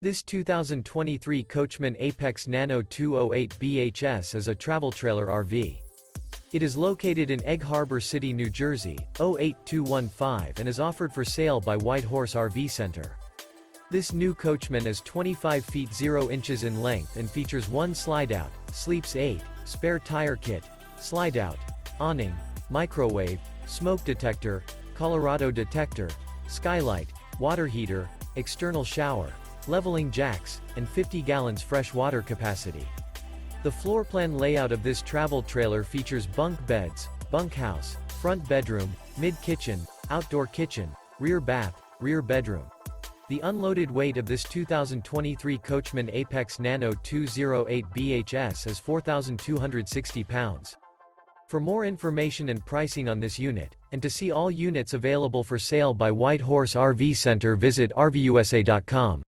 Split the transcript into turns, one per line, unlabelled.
This 2023 Coachmen Apex Nano 208 BHS is a travel trailer RV. It is located in Egg Harbor City, New Jersey, 08215 and is offered for sale by White Horse RV Center. This new Coachmen is 25 feet 0 inches in length and features one slide-out, sleeps 8, spare tire kit, slide-out, awning, microwave, smoke detector, Colorado detector, skylight, water heater, external shower, leveling jacks, and 50 gallons fresh water capacity. The floor plan layout of this travel trailer features bunk beds, bunkhouse, front bedroom, mid-kitchen, outdoor kitchen, rear bath, rear bedroom. The unloaded weight of this 2023 Coachmen Apex Nano 208 BHS is 4,260 pounds. For more information and pricing on this unit, and to see all units available for sale by White Horse RV Center, visit RVUSA.com.